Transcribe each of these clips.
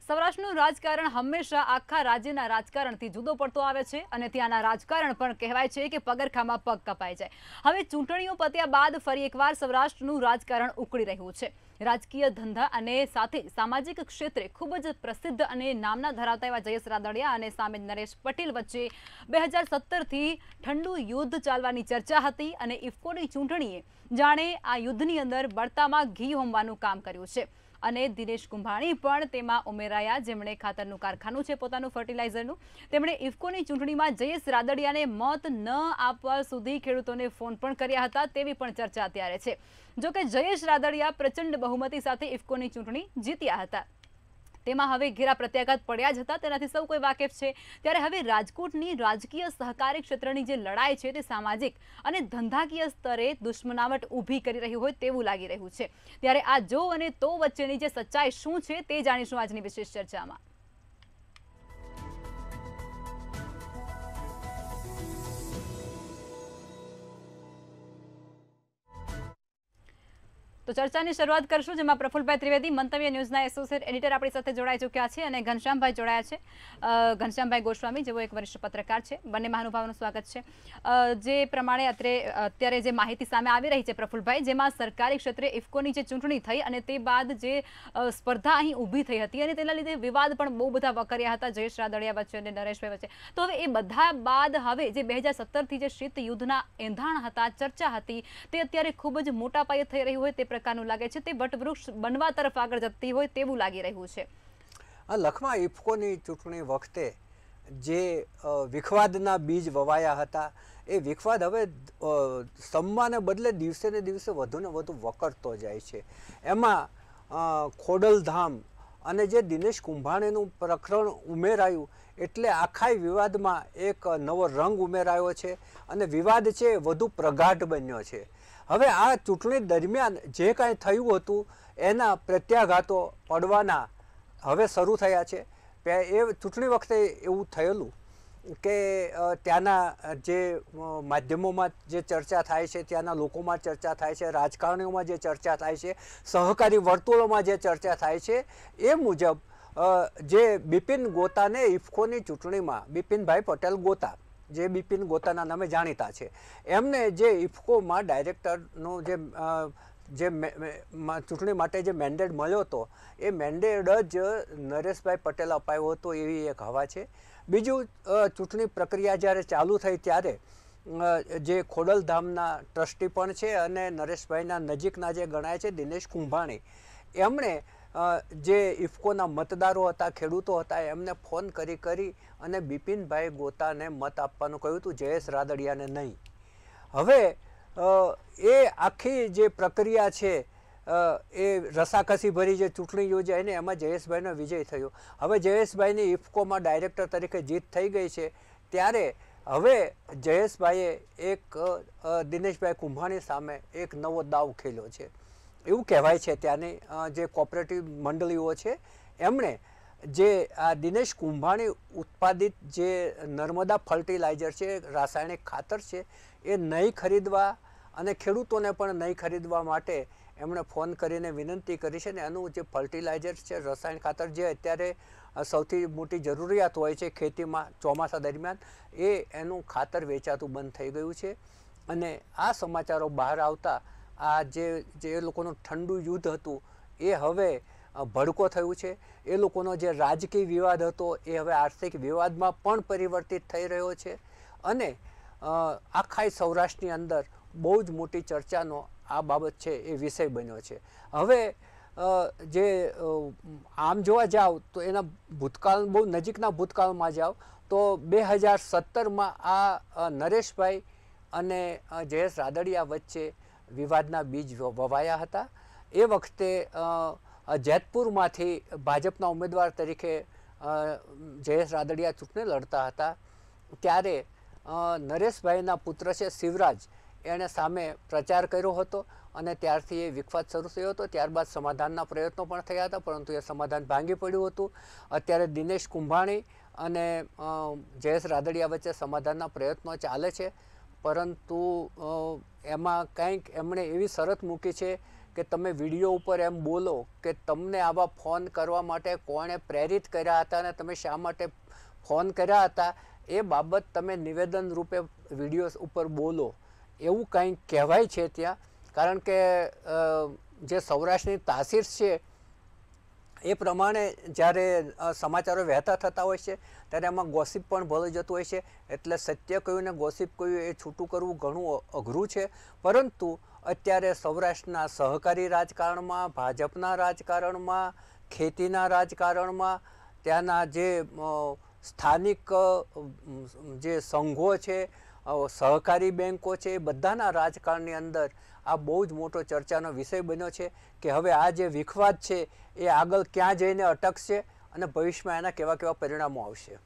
સૌરાષ્ટ્રનું રાજકારણ હંમેશા આખા રાજ્યના રાજકારણથી જુદો પડતો આવે છે અને ત્યાંના રાજકારણ પણ કહેવાય છે કે પગરખામાં પગ કપાઈ જાય. હવે ચૂંટણીઓ પત્યા બાદ ફરી એકવાર સૌરાષ્ટ્રનું રાજકારણ ઉકળી રહ્યું છે. રાજકીય ધંધા અને સાથે સામાજિક ક્ષેત્રે ખૂબ જ પ્રસિદ્ધ અને નામના ધરાવતા એવા જયેશ રાદડિયા અને સામે નરેશ પટેલ વચ્ચે 2017થી ઠંડુ યુદ્ધ ચાલવાની ચર્ચા હતી અને ઇફકોની ચૂંટણીએ જાણે આ યુદ્ધની અંદર બળતામાં ઘી હોમવાનું કામ કર્યું છે. અને દિનેશ કુંભાણી પણ તેમાં ઉમેરાયા, જેમણે ખાતરનું કારખાનું છે પોતાનું ફર્ટિલાઇઝરનું. તેમણે ઇફકોની ચૂંટણીમાં જયેશ રાદડિયાને મત ન આપવા સુધી ખેડૂતોને ફોન પણ કર્યા હતા તેવી પણ ચર્ચા અત્યારે છે. જોકે જયેશ રાદડિયા પ્રચંડ બહુમતી સાથે ઇફકોની ચૂંટણી જીત્યા હતા. તેમાં હવે ઘેરા પ્રત્યાઘાત પડ્યા જ હતા, તેનાથી સૌ કોઈ વાકેફ છે. ત્યારે હવે રાજકોટની રાજકીય સહકારી ક્ષેત્રની જે લડાઈ છે તે સામાજિક અને ધંધાકીય સ્તરે દુશ્મનાવટ ઊભી કરી રહ્યું હોય તેવું લાગી રહ્યું છે. ત્યારે આ જો અને તો વચ્ચેની જે સચ્ચાઈ શું છે તે જાણીશું આજની વિશેષ ચર્ચામાં. તો ચર્ચાની શરૂઆત કરશું, જેમાં પ્રફુલભાઈ ત્રિવેદી મંતવ્ય ન્યૂઝના એસોસિએટ એડિટર આપણી સાથે જોડાઈ ચૂક્યા છે અને ઘનશ્યામભાઈ જોડાયા છે. ઘનશ્યામભાઈ ગોસ્વામી, જેઓ એક વરિષ્ઠ પત્રકાર છે. બંને મહાનુભાવોનું સ્વાગત છે. જે પ્રમાણે અત્યારે જે માહિતી સામે આવી રહી છે પ્રફુલભાઈ, જેમાં સરકારી ક્ષેત્રે ઇફકોની જે ચૂંટણી થઈ અને તે બાદ જે સ્પર્ધા અહીં ઊભી થઈ હતી અને તેના લીધે વિવાદ પણ બહુ બધા વકર્યા હતા જયેશ રાદડિયા વચ્ચે અને નરેશભાઈ વચ્ચે. તો હવે એ બધા બાદ હવે જે 2017થી જે શીત યુદ્ધના એંધાણ હતા, ચર્ચા હતી, તે અત્યારે ખૂબ જ મોટા પાયે થઈ રહ્યું હોય તે પ્રકારનું લાગે છે. તે વટવૃક્ષ બનવા તરફ આગળ જતી હોય તેવું લાગી રહ્યું છે. આ લખમાં ઇફકોની ચૂંટણી વખતે જે વિખવાદના બીજ વવાયા હતા એ વિખવાદ હવે સમવાને બદલે દિવસે ને દિવસે વધુ ને વધુ વકરતો જાય છે. એમાં ખોડલધામ અને જે દિનેશ કુંભાણીનું પ્રકરણ ઉમેરાયું એટલે આખા વિવાદમાં એક નવો રંગ ઉમેરાયો છે અને વિવાદ છે વધુ પ્રગાઢ બન્યો છે. હવે આ ચૂંટણી દરમિયાન જે કાંઈ થયું હતું એના પ્રત્યાઘાતો પડવાના હવે શરૂ થયા છે. એ ચૂંટણી વખતે એવું થયેલું કે ત્યાંના જે માધ્યમોમાં જે ચર્ચા થાય છે, ત્યાંના લોકોમાં ચર્ચા થાય છે, રાજકારણીઓમાં જે ચર્ચા થાય છે, સહકારી વર્તુળોમાં જે ચર્ચા થાય છે, એ મુજબ જે બિપિન ગોતાને ઇફકોની ચૂંટણીમાં બિપિનભાઈ પટેલ ગોતા, જે બિપિન ગોતાના નામે જાણીતા છે, એમને જે ઇફકોમાં ડાયરેક્ટરનો જે ચૂંટણી માટે જે મેન્ડેટ મળ્યો હતો એ મેન્ડેટ જ નરેશભાઈ પટેલ અપાયો હતો એવી એક હવા છે. બીજું, ચૂંટણી પ્રક્રિયા જ્યારે ચાલુ થઈ ત્યારે જે ખોડલધામના ટ્રસ્ટી પણ છે અને નરેશભાઈના નજીકના જે ગણાય છે દિનેશ કુંભાણી, એમણે જે ઇફકોના મતદારો હતા, ખેડૂતો હતા, એમને ફોન કરી અને બિપિનભાઈ ગોતાને મત આપવાનું કહ્યું હતું, જયેશ રાદડિયાને નહીં. હવે એ આખી જે પ્રક્રિયા છે એ રસાકસી ભરી જે ચૂંટણી યોજાઈ ને એમાં જયેશભાઈનો વિજય થયો. હવે જયેશભાઈની ઇફકોમાં ડાયરેક્ટર તરીકે જીત થઈ ગઈ છે. ત્યારે હવે જયેશભાઈએ એક દિનેશભાઈ કુંભાણી સામે એક નવો દાવ ખેલ્યો છે એવું કહેવાય છે. ત્યાંની જે કોઓપરેટિવ મંડળીઓ છે એમણે જે આ દિનેશ કુંભાણી ઉત્પાદિત જે નર્મદા ફર્ટિલાઇઝર છે, રાસાયણિક ખાતર છે, એ નહીં ખરીદવા અને ખેડૂતોને પણ નહીં ખરીદવા માટે એમણે ફોન કરીને વિનંતી કરી છે. ને એનું જે ફર્ટિલાઇઝર છે, રસાયણ ખાતર, જે અત્યારે સૌથી મોટી જરૂરિયાત હોય છે ખેતીમાં ચોમાસા દરમિયાન, એનું ખાતર વેચાતું બંધ થઈ ગયું છે. અને આ સમાચારો બહાર આવતા આ જે લોકોનું ઠંડુ યુદ્ધ હતું એ હવે ભડકો થયું છે. એ લોકોનો જે રાજકીય વિવાદ હતો એ હવે આર્થિક વિવાદમાં પણ પરિવર્તિત થઈ રહ્યો છે. અને આખા સૌરાષ્ટ્રની અંદર બહુ જ મોટી ચર્ચાનો આ બાબત છે એ વિષય બન્યો છે. હવે જે આમ જોવા જાવ તો એના ભૂતકાળ, બહુ નજીકના ભૂતકાળમાં જાવ તો 2017માં આ નરેશભાઈ અને જયેશ રાદડિયા વચ્ચે વિવાદના બીજ વવાયા હતા. એ વખતે જેતપુરમાંથી ભાજપના ઉમેદવાર તરીકે જયેશ રાદડિયા ચૂંટણી લડતા હતા. ત્યારે નરેશભાઈના પુત્ર છે શિવરાજ, એણે સામે પ્રચાર કર્યો હતો અને ત્યારથી એ વિખવાદ શરૂ થયો હતો. ત્યારબાદ સમાધાનના પ્રયત્નો પણ થયા હતા, પરંતુ એ સમાધાન ભાંગી પડ્યું હતું. અત્યારે દિનેશ કુંભાણી અને જયેશ રાદડિયા વચ્ચે સમાધાનના પ્રયત્નો ચાલે છે, પરંતુ એમાં કંઈક એમણે એવી શરત મૂકી છે કે તમે વિડીયો ઉપર એમ બોલો કે તમને આવા ફોન કરવા માટે કોણે પ્રેરિત કર્યા હતા અને તમે શા માટે ફોન કર્યા હતા એ બાબત તમે નિવેદન રૂપે વિડીયો ઉપર બોલો, એવું કંઈક કહેવાય છે ત્યાં. કારણ કે જે સૌરાષ્ટ્રની તાસીર છે એ પ્રમાણે જ્યારે સમાચારો વહેતા થતા હોય છે ત્યારે એમાં ગોસિપ પણ ભળી જતું હોય છે. એટલે સત્ય કહ્યું ને ગોસિપ કહ્યું એ છૂટું કરવું ઘણું અઘરું છે. પરંતુ અત્યારે સૌરાષ્ટ્રના સહકારી રાજકારણમાં, ભાજપના રાજકારણમાં, ખેતીના રાજકારણમાં, ત્યાંના જે સ્થાનિક જે સંઘો છે, સહકારી બેન્કો છે, એ બધાના રાજકારણની અંદર આ બહુ જ મોટો ચર્ચાનો વિષય બન્યો છે કે હવે આ જે વિખવાદ છે એ આગળ ક્યાં જઈને અટકશે અને ભવિષ્યમાં એના કેવા કેવા પરિણામો આવશે.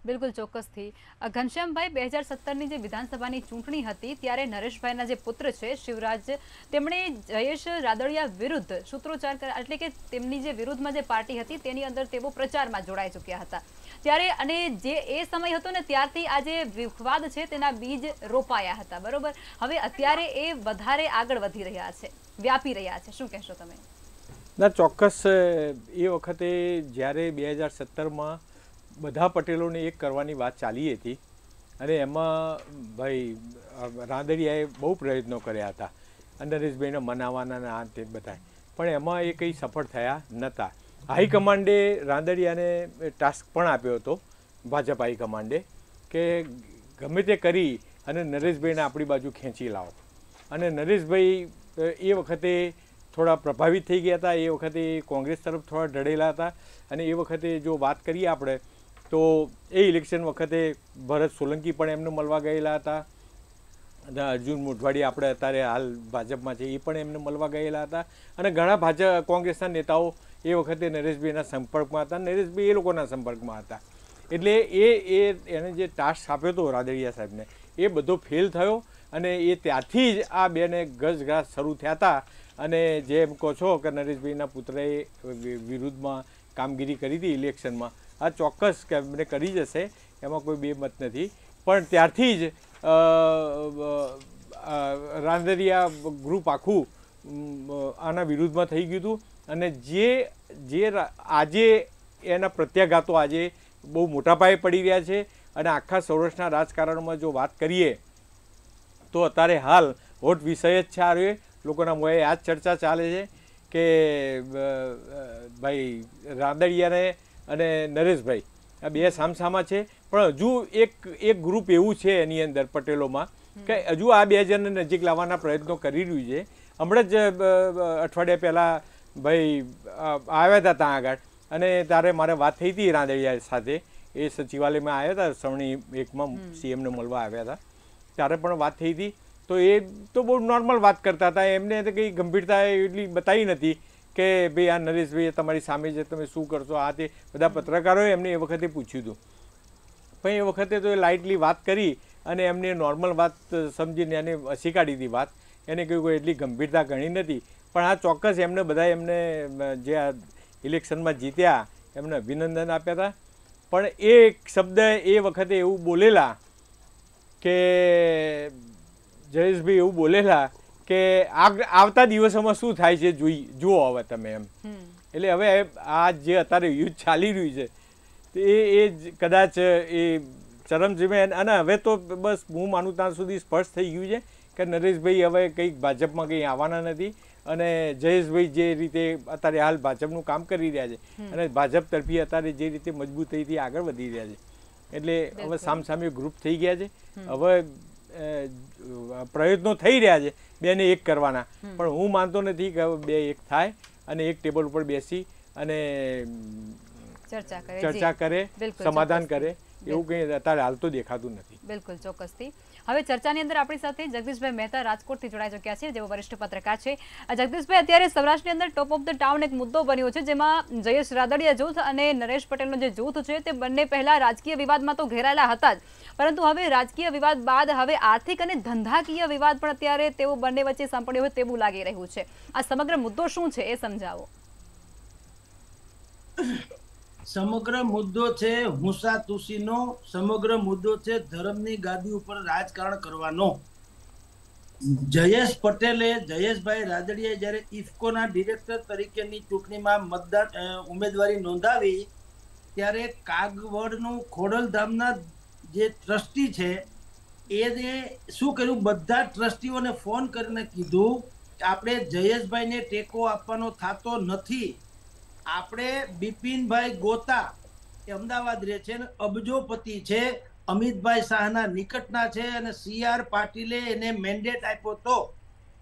બિલકુલ ચોક્કસથી. ઘનશ્યામભાઈ, 2017ની જે વિધાનસભાની ચૂંટણી હતી ત્યારે નરેશભાઈના જે પુત્ર છે શિવરાજ, તેમણે જયેશ રાદડિયા વિરુદ્ધ સૂત્રોચ્ચાર કર્યા, એટલે કે તેમની જે વિરુદ્ધમાં જે પાર્ટી હતી તેની અંદર તેઓ પ્રચારમાં જોડાઈ ચૂક્યા હતા ત્યારે, અને જે એ સમય હતો ને ત્યારથી આ જે વિવાદ છે તેના બીજ રોપાયા હતા, બરોબર? હવે અત્યારે એ વધારે આગળ વધી રહ્યા છે, વ્યાપી રહ્યા છે, શું કહેશો તમે? ના, ચોક્કસ. એ વખતે જ્યારે 2017માં બધા પટેલોને એક કરવાની વાત ચાલી હતી અને એમાં ભાઈ રાદડિયાએ બહુ પ્રયત્નો કર્યા હતા નરેશભાઈને મનાવવાના આ તે બધા, પણ એમાં એ કંઈ સફળ થયા નહોતા. હાઈકમાન્ડે રાદડિયાને ટાસ્ક પણ આપ્યો હતો, ભાજપ હાઈકમાન્ડે, કે ગમે તે કરી અને નરેશભાઈને આપણી બાજુ ખેંચી લાવો. અને નરેશભાઈ એ વખતે થોડા પ્રભાવિત થઈ ગયા હતા, એ વખતે કોંગ્રેસ તરફ થોડા ઢળેલા હતા. અને એ વખતે જો વાત કરીએ આપણે તો એ ઇલેક્શન વખતે ભરત સોલંકી પણ એમને મળવા ગયેલા હતા, અને અર્જુન મોઢવાડી આપણે અત્યારે હાલ ભાજપમાં છે એ પણ એમને મળવા ગયેલા હતા. અને ઘણા કોંગ્રેસના નેતાઓ એ વખતે નરેશભાઈના સંપર્કમાં હતા, નરેશભાઈ એ લોકોના સંપર્કમાં હતા. એટલે એને જે ટાસ્ક આપ્યો હતો રાદડિયા સાહેબને એ બધો ફેલ થયો અને એ ત્યારથી જ આ બેને ગજગાજ શરૂ થયા હતા. અને જેમ કહો છો કે નરેશભાઈના પુત્રએ વિરુદ્ધમાં કામગીરી કરી હતી ઇલેક્શનમાં, આ ચોક્કસ કે એમને કરી જશે, એમાં કોઈ બે મત નથી. પણ ત્યારથી જ રાંદરિયા ગ્રુપ આખું આના વિરુદ્ધમાં થઈ ગયું હતું. અને જે આજે એના પ્રત્યાઘાતો આજે બહુ મોટા પાયે પડી રહ્યા છે. અને આખા સૌરાષ્ટ્રના રાજકારણમાં જો વાત કરીએ તો અત્યારે હાલ હોટ વિષય જ છે. આ લોકોના મોએ આ જ ચર્ચા ચાલે છે કે ભાઈ રાદડિયાને અને નરેશભાઈ આ બે સામસામા છે, પણ હજુ એક ગ્રુપ એવું છે એની અંદર પટેલોમાં કે હજુ આ બે જણને નજીક લાવવાના પ્રયત્નો કરી રહ્યું છે. હમણાં જ અઠવાડિયા પહેલાં ભાઈ આવ્યા હતા ત્યાં આગળ, અને ત્યારે મારે વાત થઈ હતી રાદડિયા સાથે, એ સચિવાલયમાં આવ્યા હતા, સવણી 1માં સીએમને મળવા આવ્યા હતા, ત્યારે પણ વાત થઈ હતી. તો એ તો બહુ નોર્મલ વાત કરતા હતા, એમને તો કંઈ ગંભીરતા એટલી બતાવી નથી કે ભાઈ આ નરેશભાઈ તમારી સામે છે, તમે શું કરશો, આ તે બધા પત્રકારોએ એમને એ વખતે પૂછ્યું હતું. પણ એ વખતે તો એ લાઇટલી વાત કરી અને એમને નોર્મલ વાત સમજીને એને શીખાડી હતી વાત, એને કોઈ એટલી ગંભીરતા ગણી નથી. પણ આ ચોક્કસ એમને બધા એમને જે આ ઇલેક્શનમાં જીત્યા એમને અભિનંદન આપ્યા હતા. પણ એ શબ્દ એ વખતે એવું બોલેલા કે જયેશભાઈ એવું બોલેલા કે આવતા દિવસોમાં શું થાય છે જુઓ હવે તમે એમ. એટલે હવે આ જે અત્યારે યુદ્ધ ચાલી રહ્યું છે એ કદાચ એ ચરમસીમે, અને હવે તો બસ હું માનું ત્યાં સુધી સ્પષ્ટ થઈ ગયું છે કે નરેશભાઈ હવે કંઈક ભાજપમાં કંઈ આવવાના નથી. અને જયેશભાઈ જે રીતે અત્યારે હાલ ભાજપનું કામ કરી રહ્યા છે અને ભાજપ તરફી અત્યારે જે રીતે મજબૂતાઈથી આગળ વધી રહ્યા છે, એટલે હવે સામસામે ગ્રુપ થઈ ગયા છે. હવે પ્રયત્નો થઈ રહ્યા છે બેને એક કરવાના, પણ હું માનતો નથી કે બે એક થાય અને એક ટેબલ ઉપર બેસી અને ચર્ચા કરે, સમાધાન કરે, એવું કંઈ અત્યારે હાલ તો દેખાતું નથી. બિલકુલ ચોક્કસથી. હવે ચર્ચાની અંદર આપણી સાથે જગદીશભાઈ મહેતા રાજકોટથી જોડાઈ ચૂક્યા છે, જેઓ વરિષ્ઠ પત્રકાર છે. જગદીશભાઈ, અત્યારે સૌરાષ્ટ્રની અંદર ટોપ ઓફ ધ ટાઉન એક મુદ્દો બન્યો છે, જેમાં જયેશ રાદડિયા જૂથ અને નરેશ પટેલનો જે જૂથ છે તે બંને પહેલા રાજકીય વિવાદમાં તો ઘેરાયેલા હતા જ, પરંતુ હવે રાજકીય વિવાદ બાદ હવે આર્થિક અને ધંધાકીય વિવાદ પણ અત્યારે તેઓ બંને વચ્ચે સંપડ્યો હોય તેવું લાગી રહ્યું છે. આ સમગ્ર મુદ્દો શું છે એ સમજાવો. સમગ્ર મુદ્દો છે હુસા તુસીનો, સમગ્ર મુદ્દો છે ધર્મની ગાદી ઉપર રાજકારણ કરવાનો. જયેશ પટેલે, જયેશભાઈ રાદડિયાએ જ્યારે ઇફકોના ડિરેક્ટર તરીકેની ચૂંટણીમાં ઉમેદવારી નોંધાવી ત્યારે કાગવડનું ખોડલધામના જે ટ્રસ્ટી છે એને શું કર્યું, બધા ટ્રસ્ટીઓને ફોન કરીને કીધું કે આપણે જયેશભાઈને ટેકો આપવાનો થતો નથી, આપણે બિપિનભાઈ ગોતા એ અમદાવાદ રહે છે, અબજોપતિ છે, અમિતભાઈ શાહના નિકટના છે અને CR પાટીલે એને મેન્ડેટ આપ્યો તો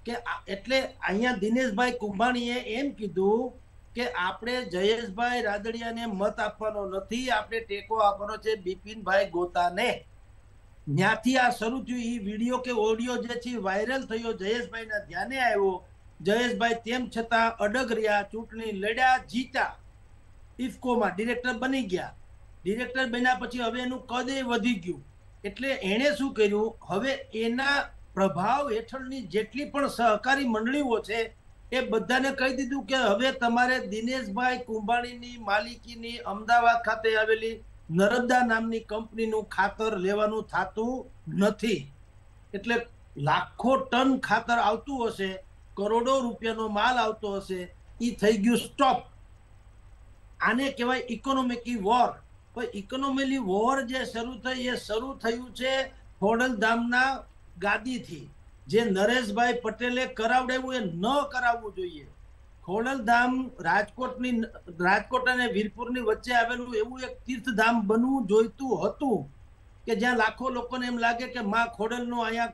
કે એટલે અહીંયા દિનેશભાઈ કુંભાણીએ એમ કીધું કે આપણે જયેશભાઈ રાદડિયાને મત આપવાનો નથી, આપણે ટેકો આપવાનો છે બિપિનભાઈ ગોતાને. ત્યાંથી આ શરૂ થયું. એ વિડીયો કે ઓડિયો જે છે વાયરલ થયો, જયેશભાઈના ધ્યાને આવ્યો. જયેશભાઈ તેમ છતાં અડગ રહ્યા, ચૂંટણી લડ્યા, જીતા, ઇફકોમાં ડિરેક્ટર બની ગયા. ડિરેક્ટર બન્યા પછી હવે એનું કદ વધી ગયું, એટલે એણે શું કર્યું, હવે એના પ્રભાવ હેઠળની જેટલી પણ સહકારી મંડળીઓ છે એ બધાને કહી દીધું કે હવે તમારે દિનેશભાઈ કુંભાણીની માલિકીની અમદાવાદ ખાતે આવેલી નર્મદા નામની કંપનીનું ખાતર લેવાનું થતું નથી. એટલે લાખો ટન ખાતર આવતું હશે, કરોડો રૂપિયાનો માલ આવતો હશે, એ થઈ ગયું સ્ટોપ. આને કહેવાય ઇકોનોમિક વોર. પણ ઇકોનોમિકલી વોર જે શરૂ થઈ એ શરૂ થયું છે ખોડલધામના ગાદીથી. જે નરેશભાઈ પટેલે કરાવડાવ્યું એ ન કરાવવું જોઈએ. ખોડલધામ રાજકોટ અને વીરપુરની વચ્ચે આવેલું એવું એક તીર્થધામ બનવું જોઈતું હતું કે જ્યાં લાખો લોકોને એમ લાગે કે માં ખોડલનો અહીંયા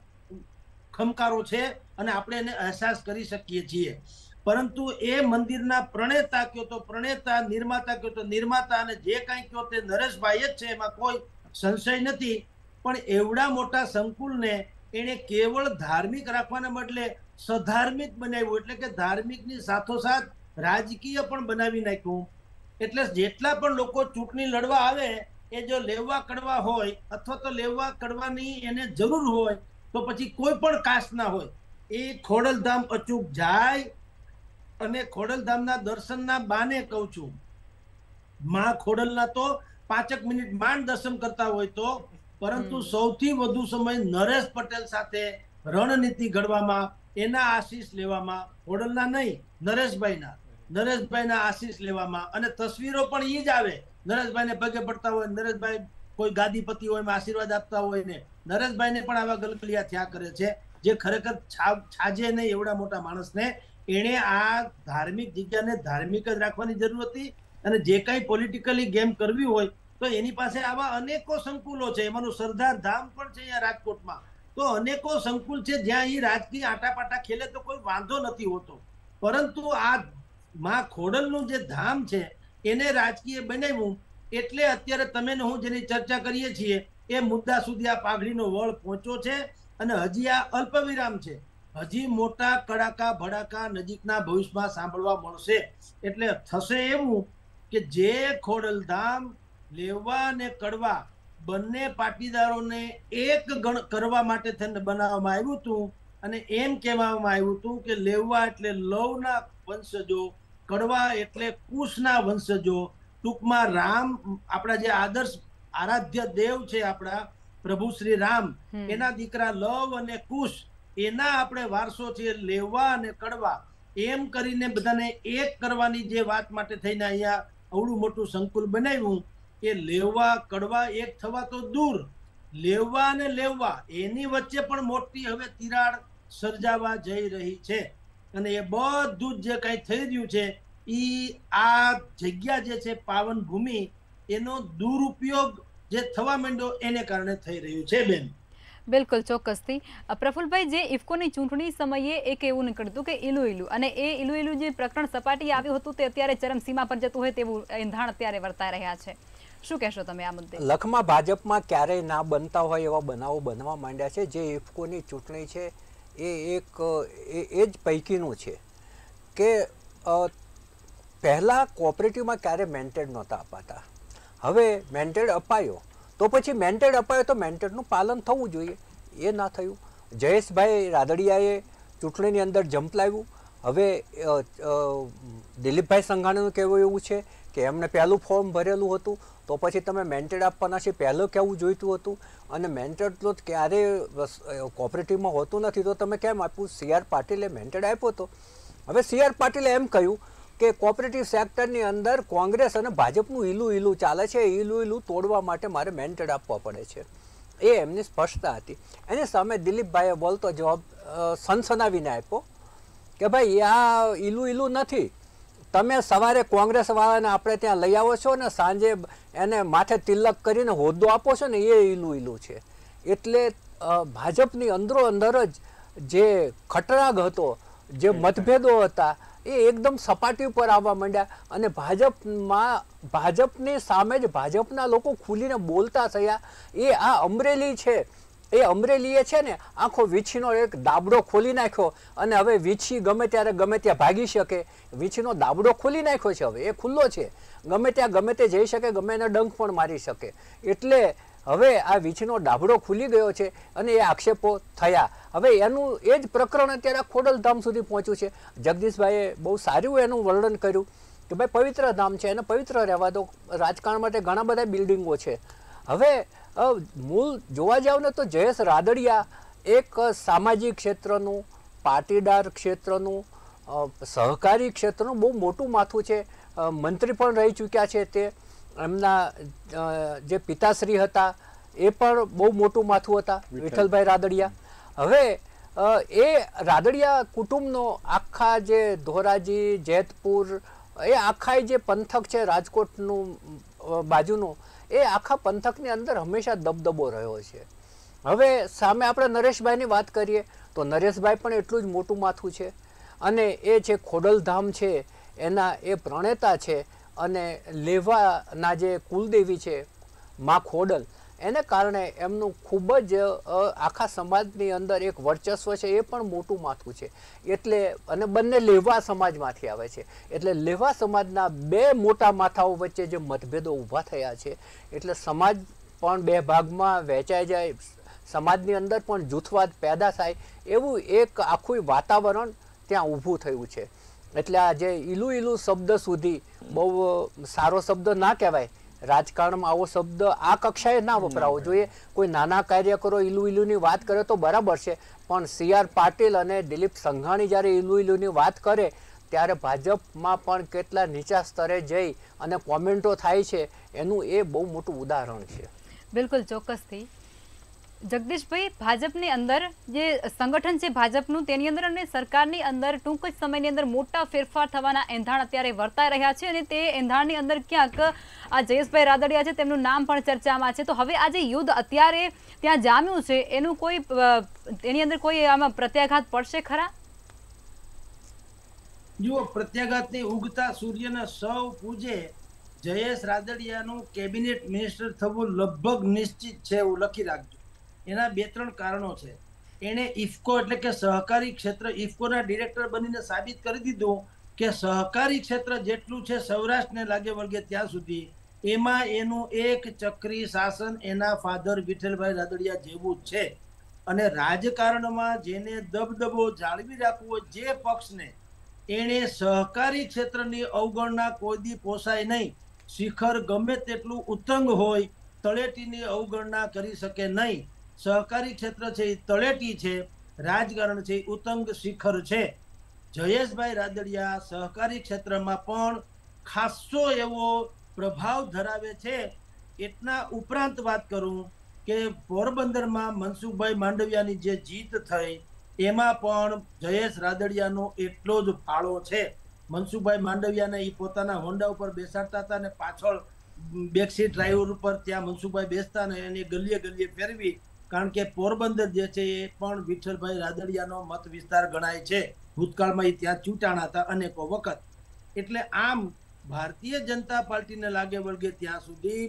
ખમકારો છે અને આપણે એને અહેસાસ કરી શકીએ છીએ. પરંતુ એ મંદિરના પ્રણેતા કયો તો પ્રણેતા, નિર્માતા કયો તો નિર્માતા, અને જે કાંઈ કયો તે નરેશભાઈ જ છે, એમાં કોઈ સંશય નથી. પણ એવડા મોટા સંકુલને એણે કેવળ ધાર્મિક રાખવાના બદલે સધાર્મિક બનાવ્યું, એટલે કે ધાર્મિકની સાથોસાથ રાજકીય પણ બનાવી નાખ્યું. એટલે જેટલા પણ લોકો ચૂંટણી લડવા આવે એ જો લેવા કડવા હોય અથવા તો લેવા કડવાની એને જરૂર હોય તો પછી કોઈ પણ કાસ્ટના હોય એ ખોડલધામ અચૂક જાય. અને ખોડલધામના દર્શનના બાને કહું છું, માં ખોડલના તો 5 મિનિટ માંડ દર્શન કરતા હોય તો, પરંતુ સૌથી વધુ સમય નરેશ પટેલ સાથે રણનીતિ ઘડવામાં, એના આશીષ લેવામાં, ખોડલના નહીં નરેશભાઈના આશીષ લેવામાં, અને તસવીરો પણ એ જ આવે. નરેશભાઈને પગે પડતા હોય, નરેશભાઈ કોઈ ગાદીપતિ હોય એમાં આશીર્વાદ આપતા હોય ને, નરેશભાઈને પણ આવા ગલગલિયા થયા કરે છે, જે ખરેખર છાજે નહીં એવડા મોટા માણસને. એણે આ ધાર્મિક જગ્યાને ધાર્મિક જ રાખવાની જરૂર હતી. અને જે કાંઈ પોલિટિકલી ગેમ કરવી હોય તો એની પાસે આવા અનેકો સંકુલો છે. એમાંનું સરદાર ધામ પણ છે અહીંયા રાજકોટમાં. તો અનેકો સંકુલ છે જ્યાં એ રાજકીય આટાપાટા ખેલે તો કોઈ વાંધો નથી હોતો. પરંતુ આ માં ખોડલનું જે ધામ છે એને રાજકીય બનાવ્યું. એટલે અત્યારે તમે ને હું જેની ચર્ચા કરીએ છીએ એ મુદ્દા સુધી આ પાઘડીનો વળ પહોંચ્યો છે. અને હજી આ અલ્પવિરામ છે. હજી મોટા કડાકા ભડાકા નજીકના ભવિષ્યમાં સાંભળવા મળશે. એટલે થશે એવું કે જે ખોડલધામ લેવા અને કડવા બંને પાટીદારોને એક ગણ કરવા માટે થઈને બનાવવામાં આવ્યું હતું. અને એમ કહેવામાં આવ્યું હતું કે લેવા એટલે લવના વંશજો, કડવા એટલે કુશના વંશજો. ટૂંકમાં રામ, આપણા જે આદર્શ આરાધ્ય દેવ છે આપણા પ્રભુ શ્રી રામ, એના દીકરા લવ અને કુશ, એના આપણે વારસો છે લેવા અને કડવા. એમ કરીને બધાને એક કરવાની જે વાત માટે થઈને અહીંયા અવડું મોટું સંકુલ બનાવ્યું. એ લેવા કડવા એક થવા તો દૂર, લેવા અને લેવા એની વચ્ચે પણ મોટી હવે તિરાડ સર્જાવા જઈ રહી છે. અને એ બધું જ જે કંઈ થઈ રહ્યું છે એ આ જગ્યા જે છે પાવન ભૂમિ, એનો દુરુપયોગ જે થવા માંડ્યો એને કારણે થઈ રહ્યું છે. બેન, બિલકુલ, ચોક્કસથી. પ્રફુલભાઈ, જે ઇફકોની ચૂંટણી સમયે એક એવું નીકળતું કે ઇલુઇલુ, અને એ ઇલુઇલુ જે પ્રકરણ સપાટી આવ્યું હતું તે અત્યારે ચરમસીમા પર જતું હોય તેવું એંધાણ અત્યારે વર્તાઈ રહ્યા છે. શું કહેશો તમે આ મુદ્દે? લખમાં ભાજપમાં ક્યારેય ના બનતા હોય એવા બનાવો બનવા માંડ્યા છે. જે ઇફકોની ચૂંટણી છે એ જ પૈકીનું છે કે પહેલાં કોઓપરેટિવમાં ક્યારેય મેન્ટેડ નહોતા અપાતા. હવે મેન્ટેડ અપાયો તો પછી મેન્ટેડ અપાયો તો મેન્ટેડનું પાલન થવું જોઈએ, એ ના થયું. જયેશભાઈ રાદડિયાએ ચૂંટણીની અંદર જંપ લાવ્યું. હવે દિલીપભાઈ સંઘાણીનું કહેવું એવું છે કે એમને પહેલું ફોર્મ ભરેલું હતું તો પછી તમે મેન્ટેડ આપવાના છે પહેલું કહેવું જોઈતું હતું, અને મેન્ટેડ તો ક્યારેય કોઓપરેટિવમાં હોતું નથી, તો તમે કેમ આપ્યું? CR પાટીલે મેન્ટેડ આપ્યો હતો. હવે CR પાટીલે એમ કહ્યું કે કોઓપરેટિવ સેક્ટરની અંદર કોંગ્રેસ અને ભાજપનું ઈલું ચાલે છે, ઈલું તોડવા માટે મારે મેન્ટેડ આપવા પડે છે. એ એમની સ્પષ્ટતા હતી. એની સામે દિલીપભાઈએ બોલતો જવાબ સનસનાવીને આપ્યો કે ભાઈ આ ઈલું નથી, તમે સવારે કોંગ્રેસવાળાને આપણે ત્યાં લઈ આવો છો ને સાંજે એને માથે તિલક કરીને હોદ્દો આપો છો ને એ ઈલું છે. એટલે ભાજપની અંદરો અંદર જ જે ખટરાગ હતો, જે મતભેદો હતા, એ એકદમ સપાટી ઉપર આવવા માંડ્યા અને ભાજપની સામે જ ભાજપના લોકો ખુલીને બોલતા થયા. એ આ અમરેલી છે, એ અમરેલીએ છે ને આખો વીછીનો એક દાબડો ખોલી નાખ્યો અને હવે વીછી ગમે ત્યારે ગમે ત્યાં ભાગી શકે. વીછીનો દાબડો ખોલી નાખ્યો છે, હવે એ ખુલ્લો છે, ગમે ત્યાં ગમે તે જઈ શકે, ગમે એને ડંખ પણ મારી શકે. એટલે હવે આ વીછીનો દાબડો ખુલી ગયો છે અને એ આક્ષેપો થયા. હવે એનું એ જ પ્રકરણ અત્યારે ખોડલધામ સુધી પહોંચ્યું છે. જગદીશભાઈએ બહુ સારું એનું વર્ણન કર્યું કે ભાઈ પવિત્ર ધામ છે, એને પવિત્ર રહેવા દો. રાજકારણ માટે ઘણા બધા બિલ્ડિંગો છે. હવે મૂળ જોવા જાવ ને તો જયેશ રાદડિયા એક સામાજિક ક્ષેત્રનું, પાટીદાર ક્ષેત્રનું, સહકારી ક્ષેત્રનું બહુ મોટું માથું છે. મંત્રી પણ રહી ચૂક્યા છે. તે એમના જે પિતાશ્રી હતા એ પણ બહુ મોટું માથું હતા, વિઠ્ઠલભાઈ રાદડિયા. હવે એ રાદડિયા કુટુંબનો આખા જે ધોરાજી, જેતપુર, એ આખા જે પંથક છે રાજકોટનું બાજુનું, એ આખા પંથકની અંદર હંમેશા દબદબો રહ્યો છે. હવે સામે આપણે નરેશભાઈની વાત કરીએ તો નરેશભાઈ પણ એટલું જ મોટું માથું છે અને એ જે ખોડલધામ છે એના એ પ્રણેતા છે અને લેવાના જે કુલદેવી છે મા ખોડલ, એને કારણે એમનું ખૂબ જ આખા સમાજની અંદર એક વર્ચસ્વ છે, એ પણ મોટું માથું છે. એટલે અને બંને લેવા સમાજમાંથી આવે છે, એટલે લેવા સમાજના બે મોટા માથાઓ વચ્ચે જે મતભેદો ઊભા થયા છે, એટલે સમાજ પણ બે ભાગમાં વહેંચાઈ જાય, સમાજની અંદર પણ જૂથવાદ પેદા થાય, એવું એક આખું વાતાવરણ ત્યાં ઊભું થયું છે. એટલે આ જે ઈલું શબ્દ સુધી બહુ સારો શબ્દ ના કહેવાય. રાજકારણમાં આવો શબ્દ આ કક્ષાએ ના વપરાવો જોઈએ. કોઈ નાના કાર્યકરો ઈલુની વાત કરે તો બરાબર છે, પણ CR પાટીલ અને દિલીપ સંઘાણી જ્યારે ઈલુની વાત કરે ત્યારે ભાજપમાં પણ કેટલા નીચા સ્તરે જઈ અને કોમેન્ટો થાય છે, એનું એ બહુ મોટું ઉદાહરણ છે. બિલકુલ, ચોક્કસથી. જગદીશભાઈ, ભાજપની અંદર જે સંગઠન છે ભાજપનું, તેની અંદર અને સરકારની અંદર ટૂંક જ સમયની અંદર મોટા ફેરફાર થવાના એંધાણ અત્યારે વર્તાઈ રહ્યા છે અને તે એંધાણની અંદર ક્યાંક આ જયેશભાઈ રાદડિયા છે તેમનું નામ પણ ચર્ચામાં છે. તો હવે આ જે યુદ્ધ અત્યારે ત્યાં જામ્યું છે એનું કોઈ એની અંદર કોઈ આમાં પ્રત્યાઘાત પડશે ખરા? જુઓ, પ્રત્યાઘાતની ઉગતા સૂર્યને સૌ પૂજે. જયેશ રાદડિયાનું કેબિનેટ મિનિસ્ટર થવું લગભગ નિશ્ચિત છે, એવું લખી રાખજો. એના 2-3 કારણો છે. એણે ઇફકો એટલે કે સહકારી ક્ષેત્ર, ઇફકોના ડિરેક્ટર બનીને સાબિત કરી દીધું કે સહકારી ક્ષેત્ર જેટલું છે સૌરાષ્ટ્રને લાગે વળગે ત્યાં સુધી, એમાં એનું એક ચક્રી શાસન એના ફાધર વિઠ્ઠલભાઈ રાદડિયા જેવું જ છે. અને રાજકારણમાં જેને દબદબો જાળવી રાખવો હોય જે પક્ષને, એણે સહકારી ક્ષેત્રની અવગણના કોઈ દી પોસાય નહીં. શિખર ગમે તેટલું ઉત્તંગ હોય, તળેટીની અવગણના કરી શકે નહીં. સહકારી ક્ષેત્ર છે એ તળેટી છે, રાજકારણ છે એ ઉત્તંગ શિખર છે. જયેશભાઈ રાદડિયા સહકારી ક્ષેત્રમાં પણ ખાસો એવો પ્રભાવ ધરાવે છે. એટલા ઉપરાંત વાત કરું કે પોરબંદરમાં મનસુખભાઈ માંડવિયાની જે જીત થઈ એમાં પણ જયેશ રાદડિયાનો એટલો જ ફાળો છે. મનસુખભાઈ માંડવિયાને એ પોતાના હોન્ડા ઉપર બેસાડતા હતા અને પાછળ બેકસીટ ડ્રાઈવર ઉપર ત્યાં મનસુખભાઈ બેસતા ને એને ગલીએ ગલીએ ફેરવી, કારણ કે પોરબંદર જે છે એ પણ વિઠ્ઠલભાઈ રાદડિયાનો મત વિસ્તાર ગણાય છે. ભૂતકાળમાં એ ત્યાં ચૂંટાણા હતા અનેકો વખત. એટલે આમ ભારતીય જનતા પાર્ટીને લાગે વળગે ત્યાં સુધી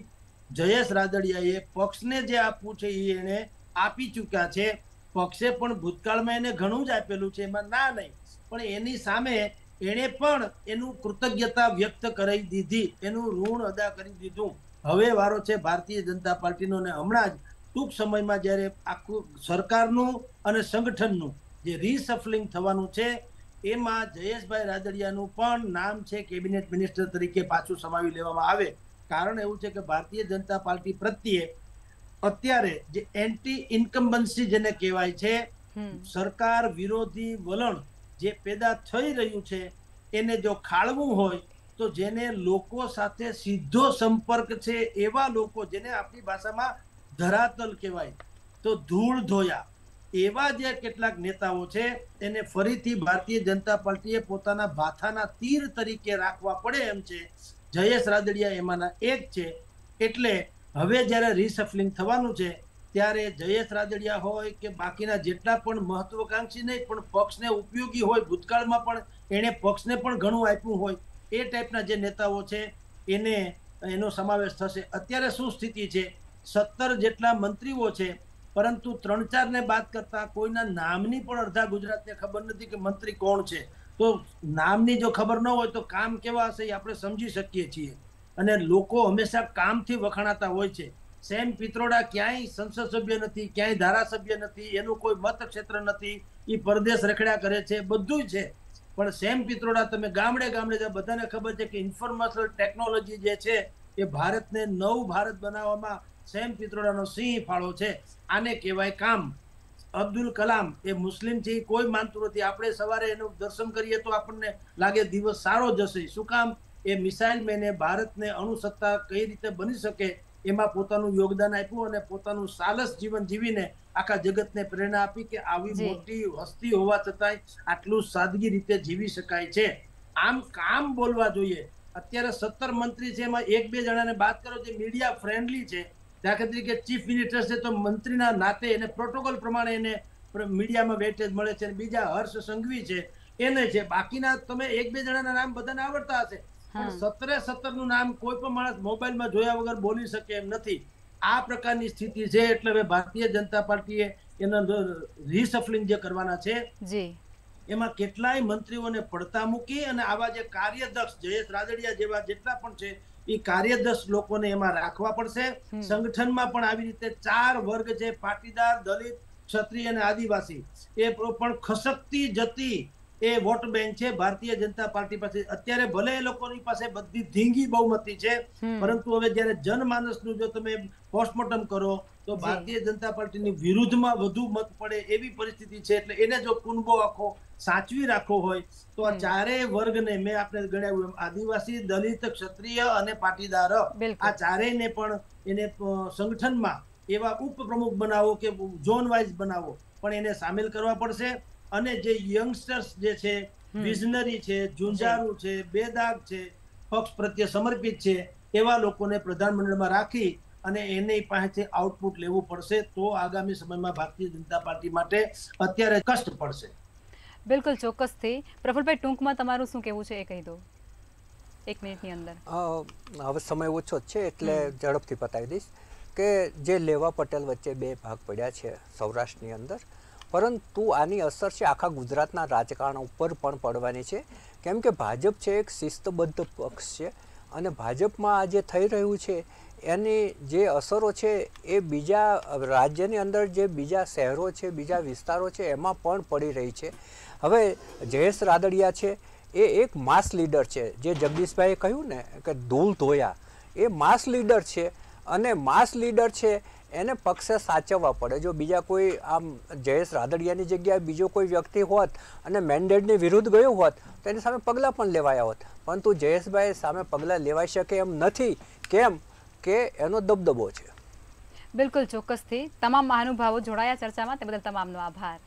જયેશ રાદડિયાએ પક્ષને જે આપવું છે એ એને આપી ચૂક્યા છે. પક્ષે પણ ભૂતકાળમાં એને ઘણું જ આપેલું છે, એમાં ના નહીં, પણ એની સામે એણે પણ એનું કૃતજ્ઞતા વ્યક્ત કરી દીધી, એનું ઋણ અદા કરી દીધું. હવે વારો છે ભારતીય જનતા પાર્ટીનો ને હમણાં જ ટૂંક સમયમાં જ્યારે આખું સરકારનું અને સંગઠનનું જે રીસફલિંગ થવાનું છે એમાં જયેશભાઈ રાદડિયાનું પણ નામ છે કેબિનેટ મિનિસ્ટર તરીકે પાછું સમાવી લેવામાં આવે. કારણ એવું છે કે ભારતીય જનતા પાર્ટી પ્રત્યે અત્યારે જે એન્ટી ઇન્કમ્બન્સી જેને કહેવાય છે, સરકાર વિરોધી વલણ જે પેદા થઈ રહ્યું છે, એને જો ખાળવું હોય તો જેને લોકો સાથે સીધો સંપર્ક છે એવા લોકો, જેને આપણી ભાષામાં ધરાતલ કહેવાય, તો ધૂળ ધોયા એવા જે કેટલાક નેતાઓ છે એને ફરીથી ભારતીય જનતા પાર્ટીએ પોતાના ભાથાના તીર તરીકે રાખવા પડે એમ છે. જયેશ રાદડિયા એમાંના એક છે. એટલે હવે જ્યારે રીસફલિંગ થવાનું છે ત્યારે જયેશ રાદડિયા હોય કે બાકીના જેટલા પણ મહત્વકાંક્ષી નહીં પણ પક્ષને ઉપયોગી હોય, ભૂતકાળમાં પણ એણે પક્ષને પણ ઘણું આપ્યું હોય, એ ટાઈપના જે નેતાઓ છે એનો સમાવેશ થશે. અત્યારે શું સ્થિતિ છે, 17 જેટલા મંત્રીઓ છે, પરંતુ 3-4 ને બાદ કરતા કોઈના નામની પણ અડધા ગુજરાતને ખબર નથી કે મંત્રી કોણ છે. તો નામની જો ખબર ન હોય તો કામ કેવા હશે એ આપણે સમજી શકીએ છીએ. અને લોકો હંમેશા કામથી વખાણાતા હોય છે. સેમ પિત્રોડા ક્યાંય સંસદ સભ્ય નથી, ક્યાંય ધારાસભ્ય નથી, એનું કોઈ મત ક્ષેત્ર નથી, એ પરદેશ રખડ્યા કરે છે, બધું છે. પણ સેમ પિત્રોડા તમે ગામડે ગામડે બધાને ખબર છે કે ઇન્ફોર્મેશન ટેકનોલોજી જે છે એ ભારતને નવું ભારત બનાવવામાં સેમ પિત્રોડાનો સિંહ ફાળો છે. આને કહેવાય કામ. અબ્દુલ કલામ એ મુસ્લિમ છે, કોઈ માનતું નથી. આપણે સવારે એનું દર્શન કરીએ તો આપણને લાગે દિવસ સારો જશે. શું કામ? એ મિસાઇલ મેને ભારતને અણુસત્તા કઈ રીતે બની શકે એમાં પોતાનું યોગદાન આપ્યું અને પોતાનું સાલસ જીવન જીવીને આખા જગતને પ્રેરણા આપી કે આવી મોટી હસ્તી હોવા છતાંય આટલું સાદગી રીતે જીવી શકાય છે. આમ કામ બોલવા જોઈએ. અત્યારે 17 મંત્રી છે, એમાં 1-2 જણાને બાદ કરો જે મીડિયા ફ્રેન્ડલી છે. દાખલા તરીકે ચીફ મિનિસ્ટર છે તો મંત્રીના નાતે એને પ્રોટોકોલ પ્રમાણે એને મીડિયામાં વેટેજ મળે છે. બીજા હર્ષ સંઘવી છે એને છે. બાકીના તમે 1-2 જણાના નામ બધાને આવડતા હશે, પણ 17 નું નામ કોઈ પણ માણસ મોબાઈલમાં જોયા વગર બોલી શકે એમ નથી. આ પ્રકારની સ્થિતિ છે. એટલે હવે ભારતીય જનતા પાર્ટીએ એના રીસફલિંગ જે કરવાના છે એમાં કેટલાય મંત્રીઓને પડતા મૂકી અને આવા જે કાર્યદક્ષ જયેશ રાદડિયા જેવા જેટલા પણ છે એ કાર્યદક્ષ લોકોને એમાં રાખવા પડશે. સંગઠનમાં પણ આવી રીતે 4 વર્ગ છે, પાટીદાર, દલિત, ક્ષત્રિય અને આદિવાસી, એ પણ ખસકતી જતી એ વોટ બેંક છે ભારતીય જનતા પાર્ટી પાસે. અત્યારે ભલે એ લોકોની પાસે બધી ધીંગી બહુમતી છે, પરંતુ હવે જ્યારે જનમાનસનું જો તમે પોસ્ટમોર્ટમ કરો તો ભારતીય જનતા પાર્ટીની વિરુદ્ધમાં વધુ મત પડે એવી પરિસ્થિતિ છે. એટલે એને જો કુનબો આખો સાચવી રાખવો હોય તો આ 4 વર્ગને મેં આપણે ગણાવ્યું એમ આદિવાસી, દલિત, ક્ષત્રિય અને પાટીદાર, આ 4ને પણ એને સંગઠનમાં એવા ઉપપ્રમુખ બનાવો કે ઝોન વાઇઝ બનાવો, પણ એને સામેલ કરવા પડશે. અને જે યંગસ્ટર્સ જે છે, વિઝનરી છે, ઝુંઝારૂ છે, બેદાગ છે, પક્ષ પ્રત્યે સમર્પિત છે, એવા લોકોને પ્રધાનમંડળમાં રાખી અને એની પાસેથી આઉટપુટ લેવું પડશે. તો આગામી સમયમાં ભારતીય જનતા પાર્ટી માટે અત્યારે કષ્ટ પડશે. બિલકુલ, ચોક્કસથી. પ્રફુલભાઈ, ટૂંકમાં તમારું શું કહેવું છે એ કહી દો 1 મિનિટની અંદર. હવે સમય ઓછો જ છે એટલે ઝડપથી પતાવી દઈશ કે જે લેવા પટેલ વચ્ચે 2 ભાગ પડ્યા છે સૌરાષ્ટ્રની અંદર, પરંતુ આની અસર છે આખા ગુજરાતના રાજકારણ ઉપર પણ પડવાની છે. કેમ કે ભાજપ છે એક શિસ્તબદ્ધ પક્ષ છે અને ભાજપમાં આ જે થઈ રહ્યું છે એની જે અસરો છે એ બીજા રાજ્યની અંદર જે બીજા શહેરો છે, બીજા વિસ્તારો છે એમાં પણ પડી રહી છે. હવે જયેશ રાદડિયા છે એ એક માસ લીડર છે. જે જગદીશભાઈએ કહ્યું ને કે ધૂળ ધોયા, એ માસ લીડર છે. અને માસ લીડર છે એને પક્ષે સાચવવા પડે. જો બીજા કોઈ આમ જયેશ રાદડિયાની જગ્યાએ બીજો કોઈ વ્યક્તિ હોત અને મેન્ડેટની વિરુદ્ધ ગયો હોત તો એની સામે પગલાં પણ લેવાયા હોત, પરંતુ જયેશભાઈ સામે પગલાં લેવાઈ શકે એમ નથી. કેમ કે એનો દબદબો છે. બિલકુલ, ચોક્કસથી. તમામ મહાનુભાવો જોડાયા ચર્ચામાં, તે બદલ તમામનો આભાર.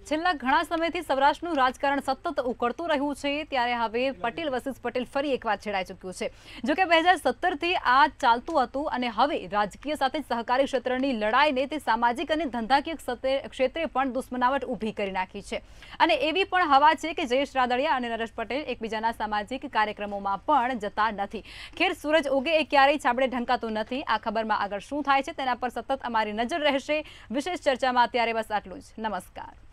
છેલ્લા ઘણા સમયથી સૌરાષ્ટ્રનું રાજકારણ સતત ઉકળતું રહ્યું છે, ત્યારે હવે પટેલ વર્સિસ પટેલ ફરી એકવાર છેડાઈ ચૂક્યું છે. જોકે 2017થી આ ચાલતું હતું અને હવે રાજકીય સાથે સહકારી ક્ષેત્રની લડાઈને તે સામાજિક અને ધંધાકીય ક્ષેત્રે પણ દુશ્મનાવટ ઊભી કરી નાખી છે. અને એવી પણ હવા છે કે જયેશ રાદડિયા અને નરેશ પટેલ એકબીજાના સામાજિક કાર્યક્રમોમાં પણ જતા નથી. ખેર, સૂરજ ઉગે એ ક્યારેય છાબડે ઢંકાતું નથી. આ ખબરમાં આગળ શું થાય છે તેના પર સતત અમારી નજર રહેશે. વિશેષ ચર્ચામાં અત્યારે બસ આટલું જ. નમસ્કાર.